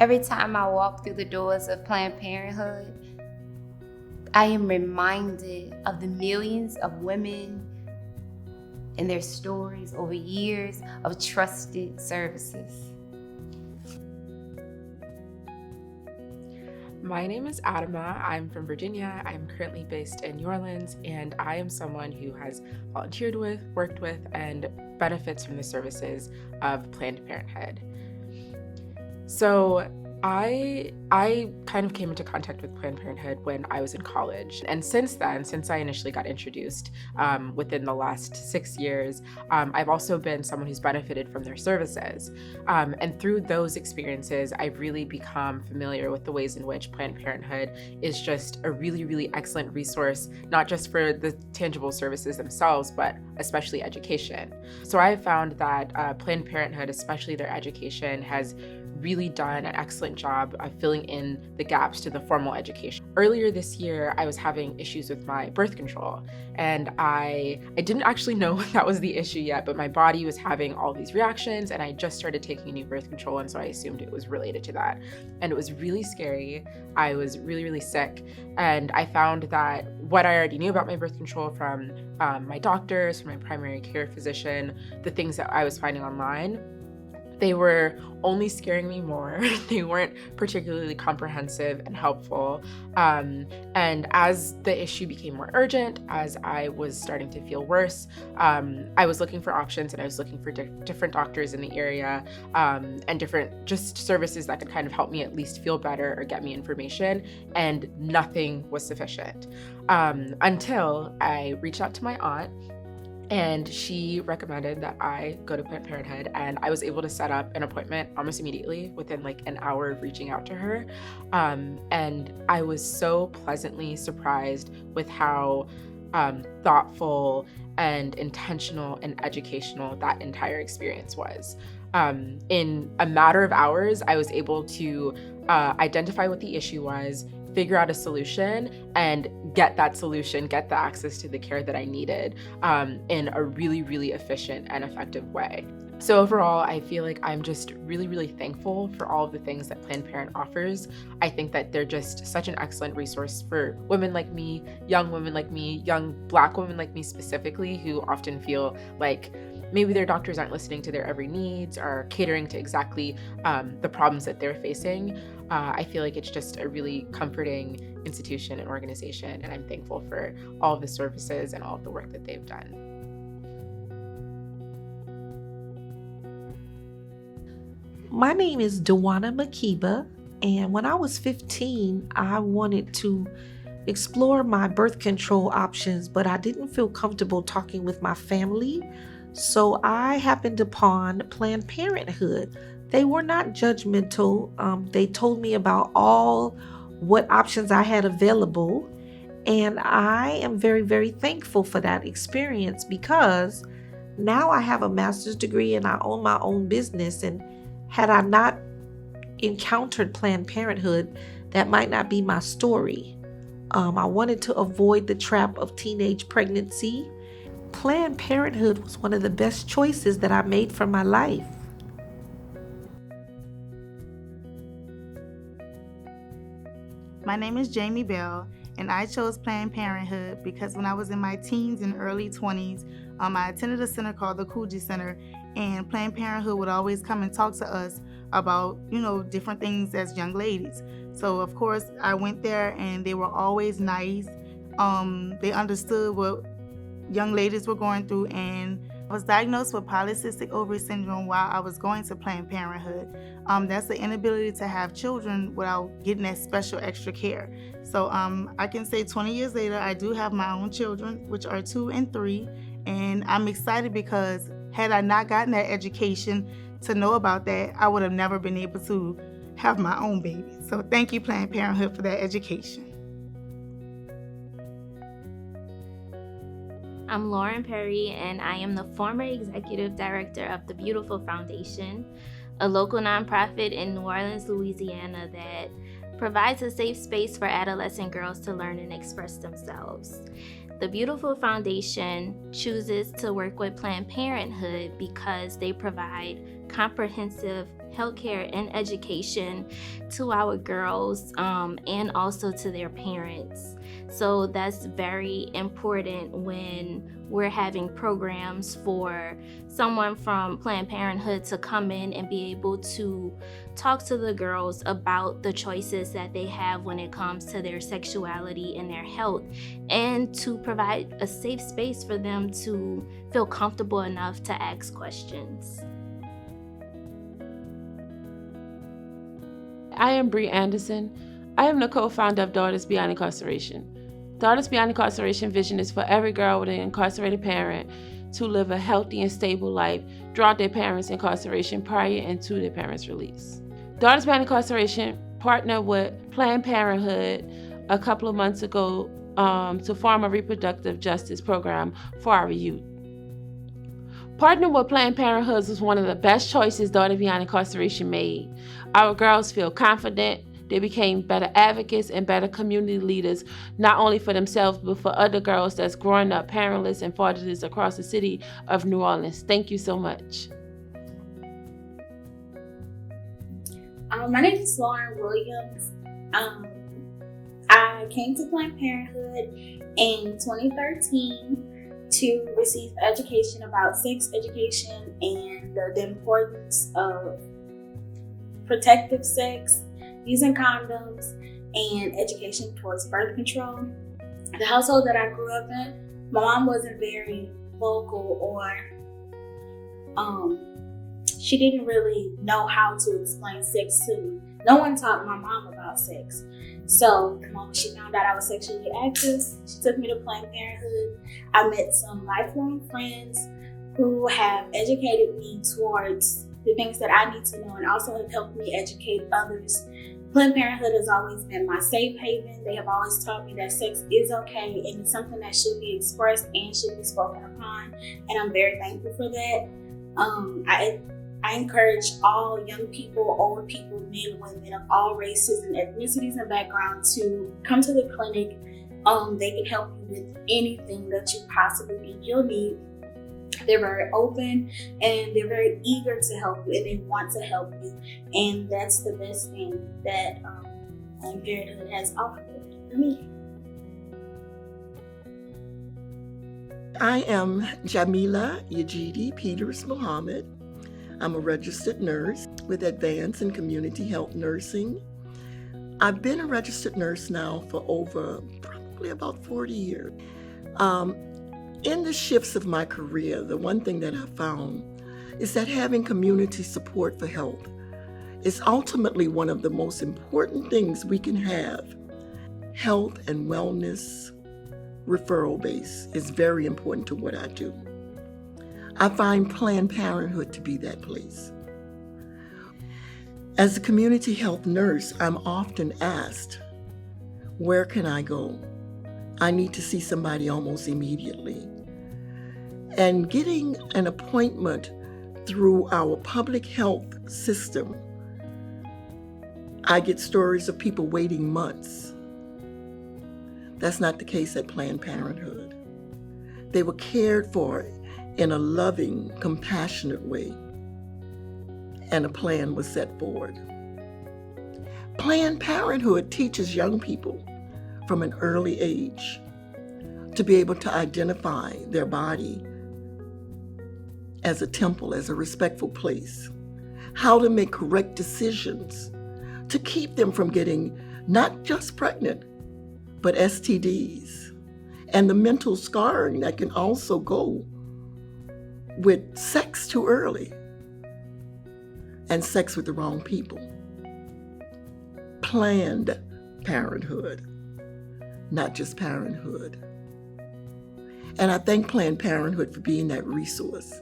Every time I walk through the doors of Planned Parenthood, I am reminded of the millions of women and their stories over years of trusted services. My name is Adama. I'm from Virginia. I'm currently based in New Orleans, and I am someone who has volunteered with, worked with, and benefits from the services of Planned Parenthood. So I kind of came into contact with Planned Parenthood when I was in college. And since then, since I initially got introduced within the last 6 years, I've also been someone who's benefited from their services. And through those experiences, I've really become familiar with the ways in which Planned Parenthood is just a really, really excellent resource, not just for the tangible services themselves, but especially education. So I've found that Planned Parenthood, especially their education, has really done an excellent job of filling in the gaps to the formal education. Earlier this year, I was having issues with my birth control, and I didn't actually know that was the issue yet, but my body was having all these reactions, and I just started taking a new birth control, and so I assumed it was related to that. And it was really scary. I was really, really sick, and I found that what I already knew about my birth control from my doctors, from my primary care physician, the things that I was finding online, they were only scaring me more. They weren't particularly comprehensive and helpful. And as the issue became more urgent, as I was starting to feel worse, I was looking for options, and I was looking for different doctors in the area and different just services that could kind of help me at least feel better or get me information, and nothing was sufficient until I reached out to my aunt. And she recommended that I go to Planned Parenthood, and I was able to set up an appointment almost immediately within like an hour of reaching out to her. And I was so pleasantly surprised with how thoughtful and intentional and educational that entire experience was. In a matter of hours, I was able to identify what the issue was, figure out a solution, and get that solution, get the access to the care that I needed in a really, really efficient and effective way. So overall, I feel like I'm just really, really thankful for all of the things that Planned Parenthood offers. I think that they're just such an excellent resource for women like me, young women like me, young Black women like me specifically, who often feel like maybe their doctors aren't listening to their every needs or catering to exactly the problems that they're facing. I feel like it's just a really comforting institution and organization, and I'm thankful for all of the services and all of the work that they've done. My name is Dawana Makiba, and when I was 15, I wanted to explore my birth control options, but I didn't feel comfortable talking with my family. So I happened upon Planned Parenthood. They were not judgmental. They told me about all what options I had available. And I am very, very thankful for that experience, because now I have a master's degree and I own my own business. And had I not encountered Planned Parenthood, that might not be my story. I wanted to avoid the trap of teenage pregnancy. Planned Parenthood was one of the best choices that I made for my life. My name is Jamie Bell, and I chose Planned Parenthood because when I was in my teens and early 20s, I attended a center called the Ugenie Center, and Planned Parenthood would always come and talk to us about, different things as young ladies. So of course I went there, and they were always nice. They understood what young ladies were going through, and I was diagnosed with polycystic ovary syndrome while I was going to Planned Parenthood. That's the inability to have children without getting that special extra care. So I can say 20 years later, I do have my own children, which are 2 and 3, and I'm excited because had I not gotten that education to know about that, I would have never been able to have my own baby. So thank you, Planned Parenthood, for that education. I'm Lauren Perry, and I am the former executive director of the Beautiful Foundation, a local nonprofit in New Orleans, Louisiana that provides a safe space for adolescent girls to learn and express themselves. The Beautiful Foundation chooses to work with Planned Parenthood because they provide comprehensive healthcare and education to our girls and also to their parents. So that's very important when we're having programs for someone from Planned Parenthood to come in and be able to talk to the girls about the choices that they have when it comes to their sexuality and their health, and to provide a safe space for them to feel comfortable enough to ask questions. I am Bre Anderson. I am the co-founder of Daughters Beyond Incarceration. Daughters Beyond Incarceration vision is for every girl with an incarcerated parent to live a healthy and stable life throughout their parents' incarceration prior and to their parents' release. Daughters Beyond Incarceration partnered with Planned Parenthood a couple of months ago to form a reproductive justice program for our youth. Partnering with Planned Parenthood was one of the best choices Daughters Beyond Incarceration made. Our girls feel confident. They became better advocates and better community leaders, not only for themselves, but for other girls that's growing up parentless and fatherless across the city of New Orleans. Thank you so much. My name is Lauren Williams. I came to Planned Parenthood in 2013 to receive education about sex education and the importance of protective sex, using condoms, and education towards birth control. The household that I grew up in, my mom wasn't very vocal, or she didn't really know how to explain sex to me. No one taught my mom about sex. So the moment she found out I was sexually active, she took me to Planned Parenthood. I met some lifelong friends who have educated me towards the things that I need to know, and also have helped me educate others. Planned Parenthood has always been my safe haven. They have always taught me that sex is okay and it's something that should be expressed and should be spoken upon, and I'm very thankful for that. I encourage all young people, older people, men, women of all races and ethnicities and backgrounds to come to the clinic. They can help you with anything that you possibly think you'll need. They're very open and they're very eager to help you, and they want to help you. And that's the best thing that Planned Parenthood has offered for me. I am Jamila Ugenie Peters Muhammad. I'm a registered nurse with Advanced in Community Health Nursing. I've been a registered nurse now for over probably about 40 years. In the shifts of my career, the one thing that I found is that having community support for health is ultimately one of the most important things we can have. Health and wellness referral base is very important to what I do. I find Planned Parenthood to be that place. As a community health nurse, I'm often asked, where can I go? I need to see somebody almost immediately. And getting an appointment through our public health system, I get stories of people waiting months. That's not the case at Planned Parenthood. They were cared for in a loving, compassionate way, and a plan was set forward. Planned Parenthood teaches young people from an early age to be able to identify their body as a temple, as a respectful place, how to make correct decisions to keep them from getting not just pregnant, but STDs, and the mental scarring that can also go with sex too early and sex with the wrong people. Planned Parenthood, not just parenthood. And I thank Planned Parenthood for being that resource,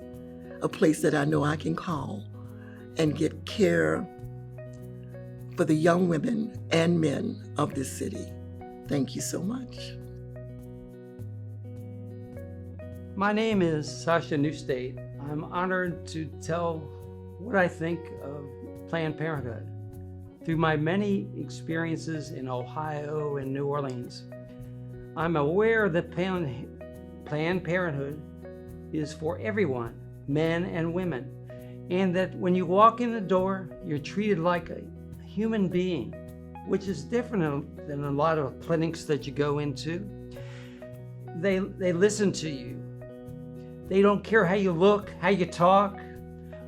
a place that I know I can call and get care for the young women and men of this city. Thank you so much. My name is Sasha Newstate. I'm honored to tell what I think of Planned Parenthood. Through my many experiences in Ohio and New Orleans, I'm aware that Planned Parenthood is for everyone, men and women. and that when you walk in the door, you're treated like a human being, which is different than a lot of clinics that you go into. They listen to you. They don't care how you look, how you talk,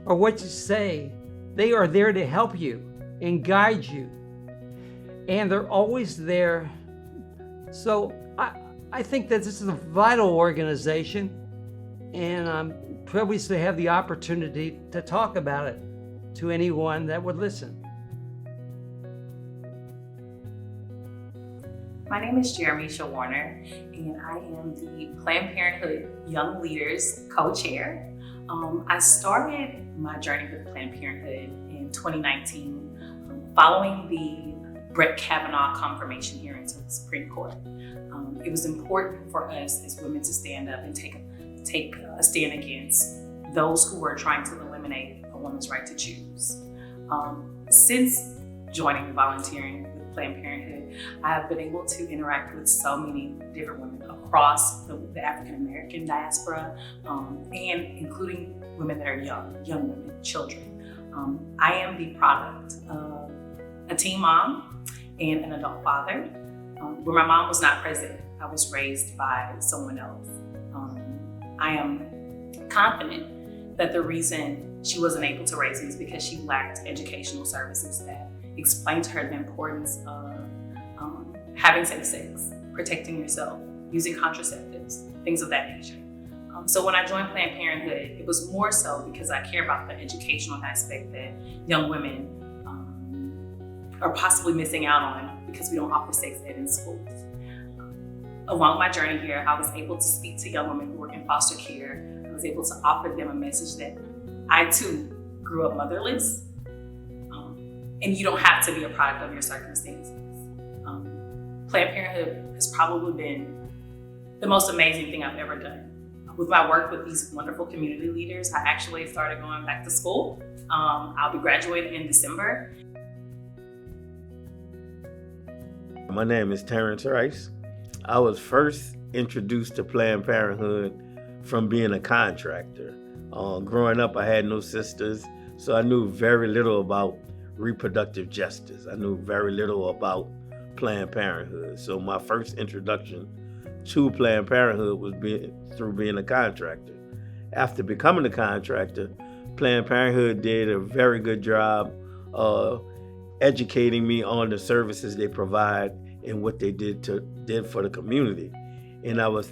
or what you say. They are there to help you and guide you. And they're always there. So I think that this is a vital organization, and I'm privileged to have the opportunity to talk about it to anyone that would listen. My name is Shaworner, and I am the Planned Parenthood Young Leaders co-chair. I started my journey with Planned Parenthood in 2019 following the Brett Kavanaugh confirmation hearings with the Supreme Court. It was important for us as women to stand up and take a stand against those who were trying to eliminate a woman's right to choose. Since joining and volunteering with Planned Parenthood, I have been able to interact with so many different women across the African American diaspora, and including women that are young women, children. I am the product of a teen mom and an adult father. Where my mom was not present, I was raised by someone else. I am confident that the reason she wasn't able to raise me is because she lacked educational services that explained to her the importance of having safe sex, protecting yourself, using contraceptives, things of that nature. So when I joined Planned Parenthood, it was more so because I care about the educational aspect that young women are possibly missing out on because we don't offer sex ed in schools. Along my journey here, I was able to speak to young women who were in foster care. I was able to offer them a message that I too grew up motherless, and you don't have to be a product of your circumstances. Planned Parenthood has probably been the most amazing thing I've ever done. With my work with these wonderful community leaders, I actually started going back to school. I'll be graduating in December. My name is Terrence Rice. I was first introduced to Planned Parenthood from being a contractor. Growing up, I had no sisters, so I knew very little about reproductive justice. I knew very little about Planned Parenthood. So my first introduction to Planned Parenthood was through being a contractor. After becoming a contractor, Planned Parenthood did a very good job educating me on the services they provide and what they did for the community. And I was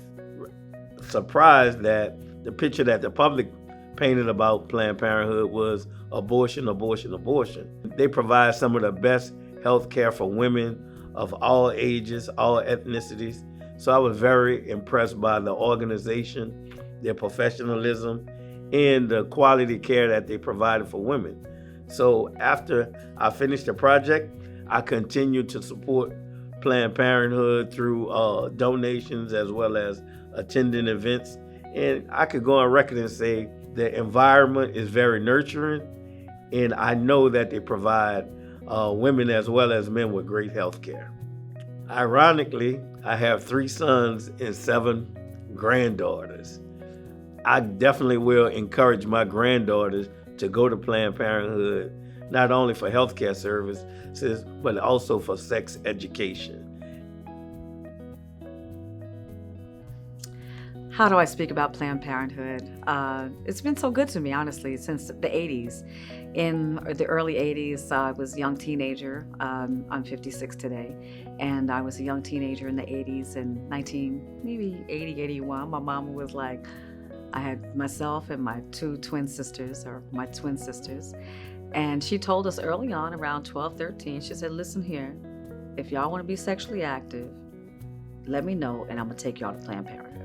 surprised that the picture that the public painted about Planned Parenthood was abortion, abortion, abortion. They provide some of the best health care for women of all ages, all ethnicities. So I was very impressed by the organization, their professionalism, and the quality care that they provided for women. So after I finished the project, I continued to support Planned Parenthood through donations as well as attending events. And I could go on record and say the environment is very nurturing, and I know that they provide women as well as men with great health care. Ironically, I have 3 sons and 7 granddaughters. I definitely will encourage my granddaughters to go to Planned Parenthood, not only for healthcare services, but also for sex education. How do I speak about Planned Parenthood? It's been so good to me, honestly, since the 80s. In the early 80s, I was a young teenager. I'm 56 today. And I was a young teenager in the 80s in 1980, 81. My mom was like, I had myself and my 2 twin sisters, or my twin sisters. And she told us early on, around 12, 13, she said, listen here, if y'all want to be sexually active, let me know and I'm going to take y'all to Planned Parenthood.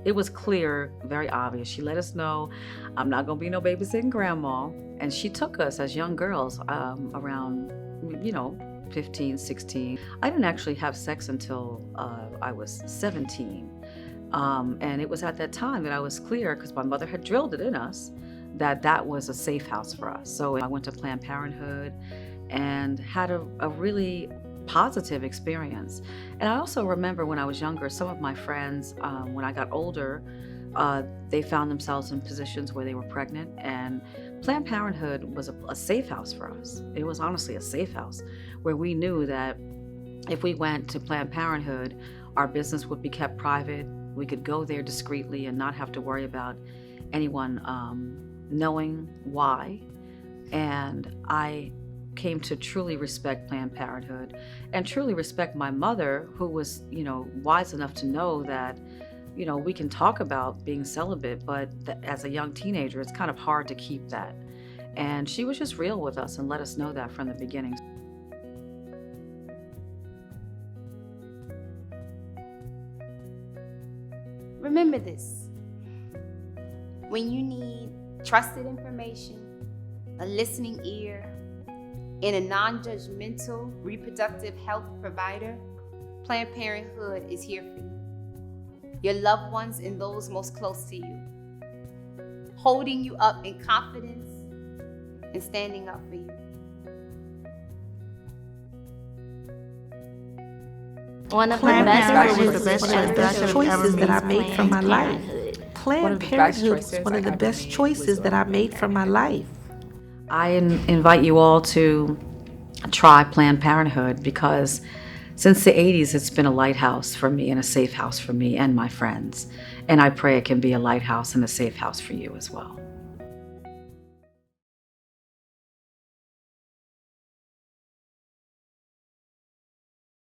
It was clear, very obvious. She let us know, I'm not going to be no babysitting grandma. And she took us as young girls around, 15, 16. I didn't actually have sex until I was 17. And it was at that time that I was clear, because my mother had drilled it in us, that was a safe house for us. So I went to Planned Parenthood and had a really positive experience. And I also remember when I was younger, some of my friends, when I got older, they found themselves in positions where they were pregnant, and Planned Parenthood was a safe house for us. It was honestly a safe house where we knew that if we went to Planned Parenthood, our business would be kept private. We could go there discreetly and not have to worry about anyone knowing why. And I came to truly respect Planned Parenthood and truly respect my mother, who was, wise enough to know that, we can talk about being celibate, but as a young teenager, it's kind of hard to keep that. And she was just real with us and let us know that from the beginning. Remember this: when you need trusted information, a listening ear, and a non-judgmental reproductive health provider, Planned Parenthood is here for you. Your loved ones and those most close to you, holding you up in confidence and standing up for you. One of the Planned best Parenthood choices was the best ever choices that I made for my life. One of Planned the best Parenthood was choices one of I the ever best made choices was that I made for my life. I invite you all to try Planned Parenthood because since the 80s, it's been a lighthouse for me and a safe house for me and my friends. And I pray it can be a lighthouse and a safe house for you as well.